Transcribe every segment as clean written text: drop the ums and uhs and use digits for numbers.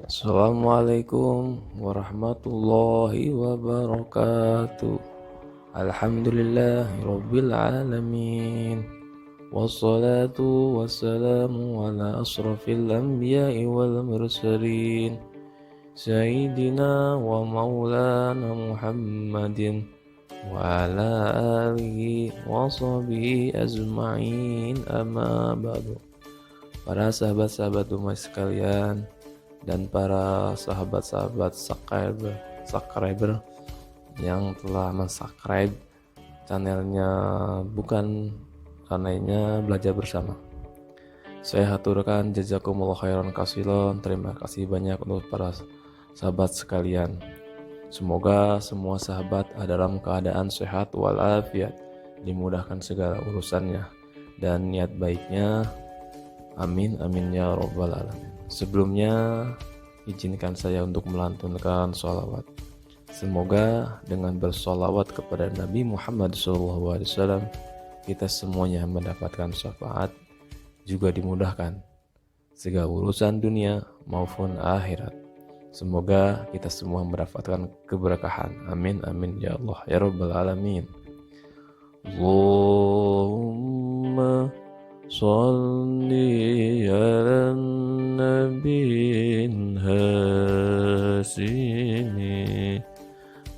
Assalamualaikum warahmatullahi wabarakatuh. Alhamdulillahirabbil alamin. Wassalatu wassalamu ala asrafil anbiya'i wal mursalin. Sayyidina wa maulana Muhammadin wa ala alihi wa sahbihi ajma'in, amma ba'du. Para sahabat-sahabat umat sekalian dan para sahabat-sahabat subscriber yang telah mensubscribe channelnya bukan lainnya belajar bersama. Saya haturkan jazakumullah khairan kasilon. Terima kasih banyak untuk para sahabat sekalian. Semoga semua sahabat dalam keadaan sehat walafiat, dimudahkan segala urusannya dan niat baiknya. Amin amin ya rabbal alamin. Sebelumnya, izinkan saya untuk melantunkan sholawat. Semoga dengan bersolawat kepada Nabi Muhammad SAW, kita semuanya mendapatkan syafaat, juga dimudahkan segala urusan dunia maupun akhirat. Semoga kita semua mendapatkan keberkahan. Amin amin ya Allah ya rabbal alamin. Allahumma sholli ala nabiyyil hasimi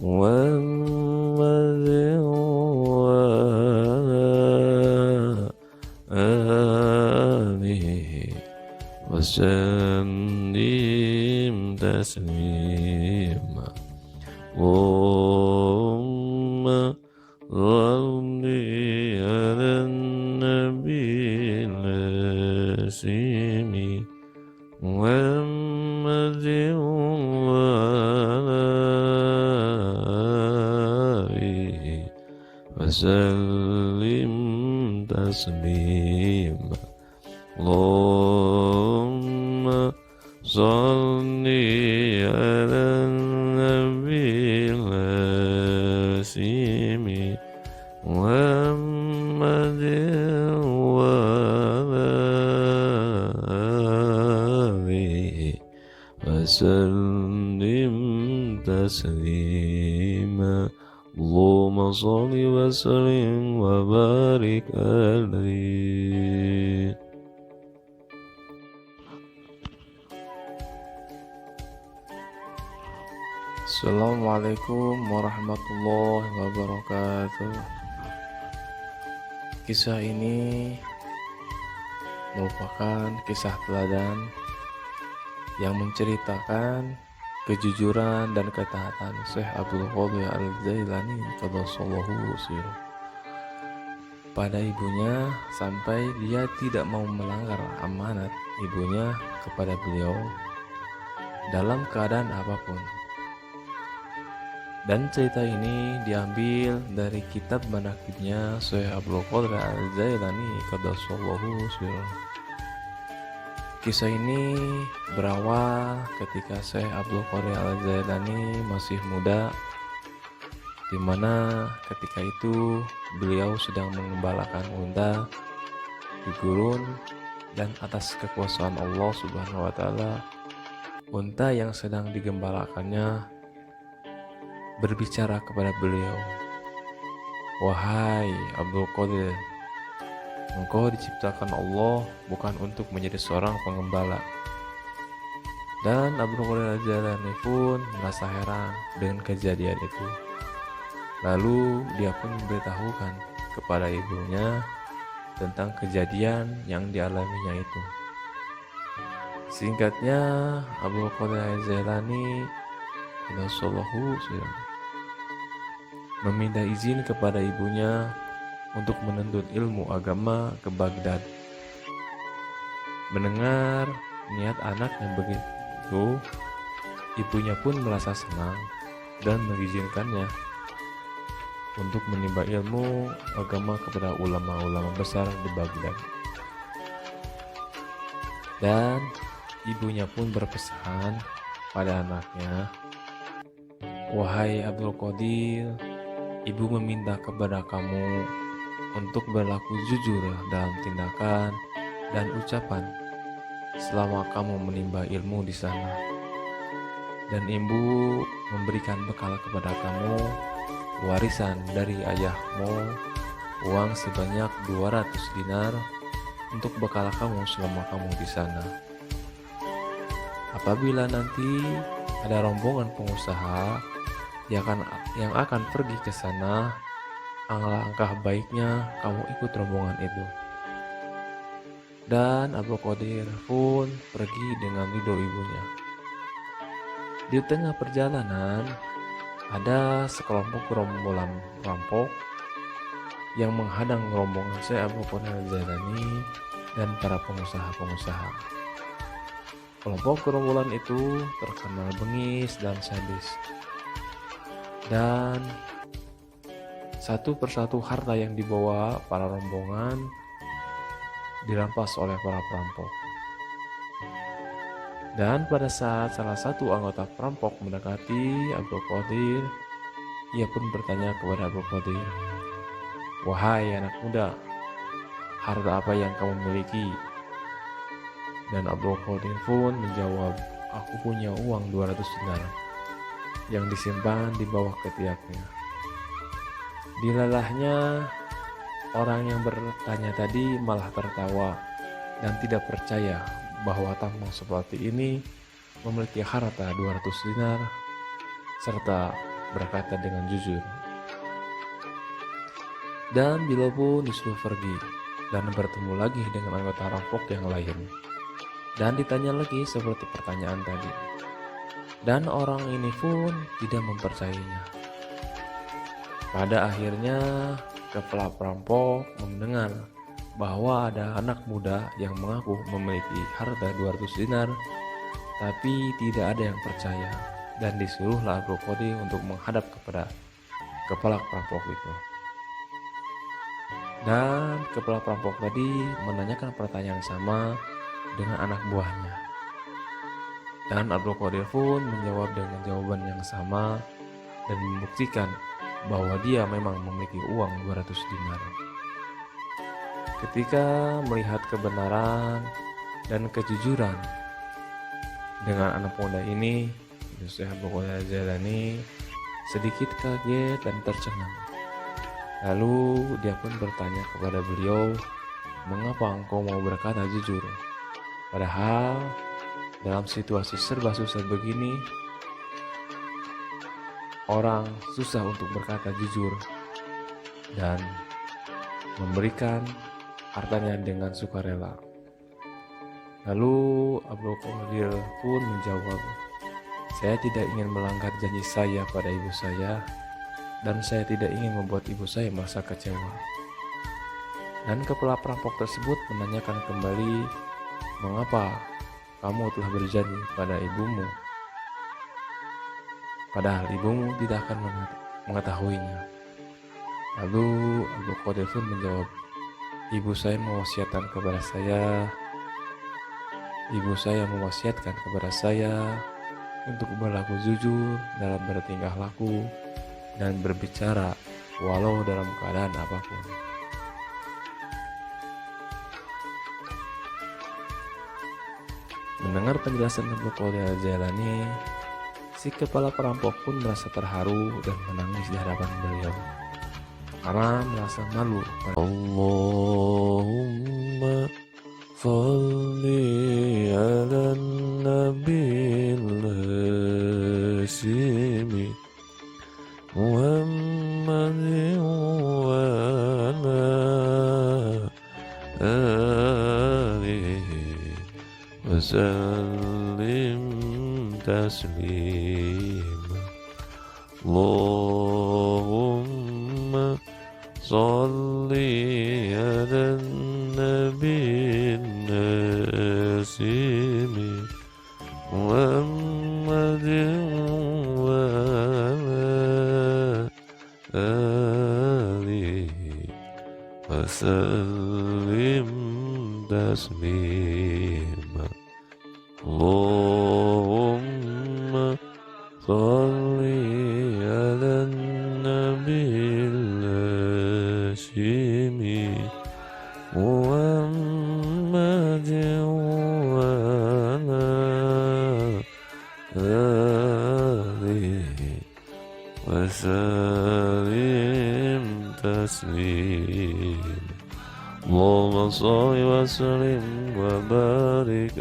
Muhammadin wa alihi wa sallim taslima. Allahumma sholli ala nabiyyil hasimi Muhammadin wa alihi wa sallim taslima. Allahumma sholli ala nabiyil hasimi Muhammadin wa alihi wa sallim taslima. Allahumma sholli wa sallim wa barik alaihi. Assalamualaikum warahmatullahi wabarakatuh. Kisah ini merupakan kisah teladan yang menceritakan kejujuran dan ketaatan Syekh Abdul Qadir Al-Jailani qaddasallahu sirruh pada ibunya, sampai dia tidak mau melanggar amanat ibunya kepada beliau dalam keadaan apapun. Dan cerita ini diambil dari kitab manaqibnya Syekh Abdul Qadir Al-Jailani qaddasallahu sirruh. Kisah ini berawal ketika Syekh Abdul Qadir Al-Jailani masih muda, di mana ketika itu beliau sedang mengembalakan unta di gurun, dan atas kekuasaan Allah Subhanahu wa taala, unta yang sedang digembalakannya berbicara kepada beliau, "Wahai Abdul Qadir, engkau diciptakan Allah bukan untuk menjadi seorang pengembala." Dan Abdul Qadir Al-Jailani pun merasa heran dengan kejadian itu. Lalu dia pun memberitahukan kepada ibunya tentang kejadian yang dialaminya itu. Singkatnya, Abdul Qadir Al-Jailani qaddasallahu sirruh meminta izin kepada ibunya untuk menuntut ilmu agama ke Baghdad. Mendengar niat anaknya begitu, ibunya pun merasa senang dan mengizinkannya untuk menimba ilmu agama kepada ulama-ulama besar di Baghdad. Dan ibunya pun berpesan pada anaknya, "Wahai Abdul Qadir, ibu meminta kepada kamu untuk berlaku jujur dalam tindakan dan ucapan selama kamu menimba ilmu di sana. dan ibu memberikan bekal kepada kamu warisan dari ayahmu, uang sebanyak 200 dinar untuk bekal kamu selama kamu di sana. Apabila nanti ada rombongan pengusaha yang akan pergi ke sana, alangkah baiknya kamu ikut rombongan itu. Dan Abu Qadir pun pergi dengan ridho ibunya. Di tengah perjalanan, ada sekelompok gerombolan perampok yang menghadang rombongan Syekh Abu Qadir Al-Jailani dan para pengusaha-pengusaha. Kelompok gerombolan itu terkenal bengis dan sadis. Dan satu persatu harta yang dibawa para rombongan dirampas oleh para perampok. Dan pada saat salah satu anggota perampok mendekati Abu Qadir, ia pun bertanya kepada Abu Qadir, "Wahai anak muda, harta apa yang kamu miliki?" Dan Abu Qadir pun menjawab, "Aku punya uang 200 dinar yang disimpan di bawah ketiaknya." Dilalahnya, orang yang bertanya tadi malah tertawa dan tidak percaya bahwa tamu seperti ini memiliki harta 200 dinar serta berkata dengan jujur. Dan Bilal pun disuruh pergi dan bertemu lagi dengan anggota rampok yang lain dan ditanya lagi seperti pertanyaan tadi, dan orang ini pun tidak mempercayainya. Pada akhirnya kepala perampok mendengar bahwa ada anak muda yang mengaku memiliki harta 200 dinar, tapi tidak ada yang percaya, dan disuruhlah Abu Qadir untuk menghadap kepada kepala perampok itu. Dan kepala perampok tadi menanyakan pertanyaan sama dengan anak buahnya. Dan Abu Qadir pun menjawab dengan jawaban yang sama dan membuktikan bahwa dia memang memiliki uang 200 dinar. Ketika melihat kebenaran dan kejujuran dengan anak muda ini, Syekh Abu Qadir Al-Jailani sedikit kaget dan tercengang. Lalu dia pun bertanya kepada beliau, "Mengapa engkau mau berkata jujur? Padahal dalam situasi serba susah begini, orang susah untuk berkata jujur dan memberikan hartanya dengan sukarela." Lalu Abu Qadir pun menjawab, "Saya tidak ingin melanggar janji saya pada ibu saya, dan saya tidak ingin membuat ibu saya merasa kecewa." Dan kepala perampok tersebut menanyakan kembali, "Mengapa kamu telah berjanji pada ibumu? Padahal ibumu tidak akan mengetahuinya." Lalu Abu Qadir pun menjawab, Ibu saya mewasiatkan kepada saya untuk berlaku jujur dalam bertingkah laku dan berbicara walau dalam keadaan apapun. Mendengar penjelasan Abu Qadir Al-Jailani, si kepala perampok pun merasa terharu dan menangis di hadapan beliau karena merasa malu. Allahumma salli ala nabil hashimi Muhammadin wa ala alihi wa sallim taslima. Allahumma salli ala nabil hashimi Muhammadin wa ala alihi wa sallim taslima. Allahumma salli ala nabil hashimi Muhammadin wa ala وسلم تسليما اللهم صل وسلم وبارك